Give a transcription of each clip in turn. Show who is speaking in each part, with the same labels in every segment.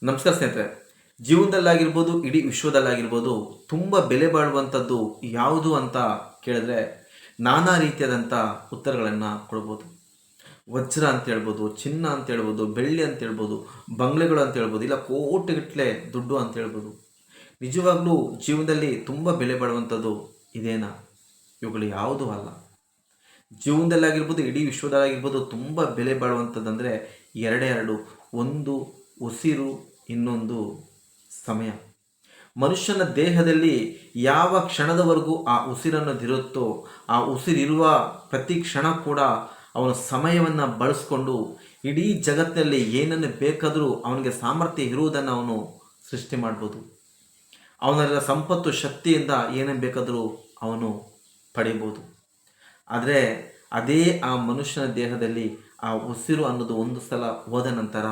Speaker 1: ನಮಸ್ಕಾರ ಸ್ನೇಹಿತರೆ. ಜೀವನದಲ್ಲಾಗಿರ್ಬೋದು, ಇಡೀ ವಿಶ್ವದಲ್ಲಾಗಿರ್ಬೋದು, ತುಂಬ ಬೆಲೆ ಬಾಳುವಂಥದ್ದು ಯಾವುದು ಅಂತ ಕೇಳಿದ್ರೆ ನಾನಾ ರೀತಿಯಾದಂಥ ಉತ್ತರಗಳನ್ನು ಕೊಡ್ಬೋದು. ವಜ್ರ ಅಂತ ಹೇಳ್ಬೋದು, ಚಿನ್ನ ಅಂತ ಹೇಳ್ಬೋದು, ಬೆಳ್ಳಿ ಅಂತ ಹೇಳ್ಬೋದು, ಬಂಗ್ಲೆಗಳು ಅಂತ ಹೇಳ್ಬೋದು, ಇಲ್ಲ ಕೋಟಿಗಟ್ಟಲೆ ದುಡ್ಡು ಅಂತ ಹೇಳ್ಬೋದು. ನಿಜವಾಗ್ಲೂ ಜೀವನದಲ್ಲಿ ತುಂಬ ಬೆಲೆ ಬಾಳುವಂಥದ್ದು ಇದೇನಾ? ಇವುಗಳು ಯಾವುದೂ ಅಲ್ಲ. ಜೀವನದಲ್ಲಾಗಿರ್ಬೋದು, ಇಡೀ ವಿಶ್ವದಲ್ಲಾಗಿರ್ಬೋದು, ತುಂಬ ಬೆಲೆ ಬಾಳುವಂಥದ್ದಂದರೆ ಎರಡು. ಒಂದು ಉಸಿರು, ಇನ್ನೊಂದು ಸಮಯ. ಮನುಷ್ಯನ ದೇಹದಲ್ಲಿ ಯಾವ ಕ್ಷಣದವರೆಗೂ ಆ ಉಸಿರನ್ನು ದಿರುತ್ತೋ, ಆ ಉಸಿರಿರುವ ಪ್ರತಿ ಕ್ಷಣ ಕೂಡ ಅವನ ಸಮಯವನ್ನು ಬಳಸ್ಕೊಂಡು ಇಡೀ ಜಗತ್ತಿನಲ್ಲಿ ಏನನ್ನು ಬೇಕಾದರೂ ಅವನಿಗೆ ಸಾಮರ್ಥ್ಯ ಇರುವುದನ್ನು ಅವನು ಸೃಷ್ಟಿ ಮಾಡ್ಬೋದು. ಅವನೆಲ್ಲ ಸಂಪತ್ತು ಶಕ್ತಿಯಿಂದ ಏನೇನು ಬೇಕಾದರೂ ಅವನು ಪಡಿಬೋದು. ಆದರೆ ಅದೇ ಆ ಮನುಷ್ಯನ ದೇಹದಲ್ಲಿ ಆ ಉಸಿರು ಅನ್ನೋದು ಒಂದು ಸಲ ಹೋದ ನಂತರ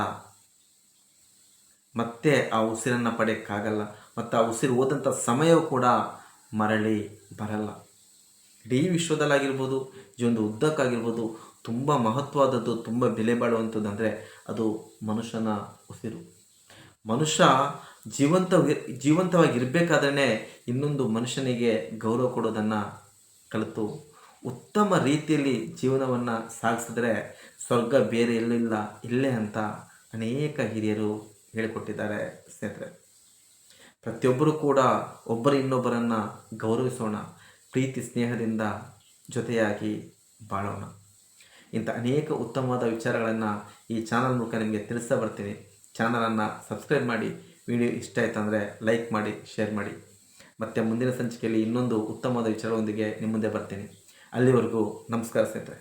Speaker 1: ಮತ್ತೆ ಆ ಉಸಿರನ್ನು ಪಡೆಯೋಕ್ಕಾಗಲ್ಲ. ಮತ್ತು ಆ ಉಸಿರು ಹೋದಂಥ ಸಮಯವೂ ಕೂಡ ಮರಳಿ ಬರಲ್ಲ. ಇಡೀ ವಿಶ್ವದಲ್ಲಾಗಿರ್ಬೋದು, ಜೀವನದ ಉದ್ದಕ್ಕಾಗಿರ್ಬೋದು, ತುಂಬ ಮಹತ್ವವಾದದ್ದು, ತುಂಬ ಬೆಲೆ ಬಾಳುವಂಥದ್ದು ಅಂದರೆ ಅದು ಮನುಷ್ಯನ ಉಸಿರು. ಮನುಷ್ಯ ಜೀವಂತವಾಗಿರಬೇಕಾದ್ರೆ ಇನ್ನೊಂದು ಮನುಷ್ಯನಿಗೆ ಗೌರವ ಕೊಡೋದನ್ನು ಕಲಿತು ಉತ್ತಮ ರೀತಿಯಲ್ಲಿ ಜೀವನವನ್ನು ಸಾಗಿಸಿದ್ರೆ ಸ್ವರ್ಗ ಬೇರೆ ಎಲ್ಲಿಲ್ಲ, ಇಲ್ಲೇ ಅಂತ ಅನೇಕ ಹಿರಿಯರು ಹೇಳಿಕೊಟ್ಟಿದ್ದಾರೆ ಸ್ನೇಹಿತರೆ. ಪ್ರತಿಯೊಬ್ಬರೂ ಕೂಡ ಒಬ್ಬರು ಇನ್ನೊಬ್ಬರನ್ನು ಗೌರವಿಸೋಣ, ಪ್ರೀತಿ ಸ್ನೇಹದಿಂದ ಜೊತೆಯಾಗಿ ಬಾಳೋಣ. ಇಂಥ ಅನೇಕ ಉತ್ತಮವಾದ ವಿಚಾರಗಳನ್ನು ಈ ಚಾನಲ್ ಮೂಲಕ ನಿಮಗೆ ತಿಳಿಸ್ತಾ ಬರ್ತೀನಿ. ಚಾನಲನ್ನು ಸಬ್ಸ್ಕ್ರೈಬ್ ಮಾಡಿ, ವಿಡಿಯೋ ಇಷ್ಟ ಆಯಿತು ಅಂದರೆ ಲೈಕ್ ಮಾಡಿ, ಶೇರ್ ಮಾಡಿ. ಮತ್ತು ಮುಂದಿನ ಸಂಚಿಕೆಯಲ್ಲಿ ಇನ್ನೊಂದು ಉತ್ತಮವಾದ ವಿಚಾರದೊಂದಿಗೆ ನಿಮ್ಮ ಮುಂದೆ ಬರ್ತೀನಿ. ಅಲ್ಲಿವರೆಗೂ ನಮಸ್ಕಾರ ಸ್ನೇಹಿತರೆ.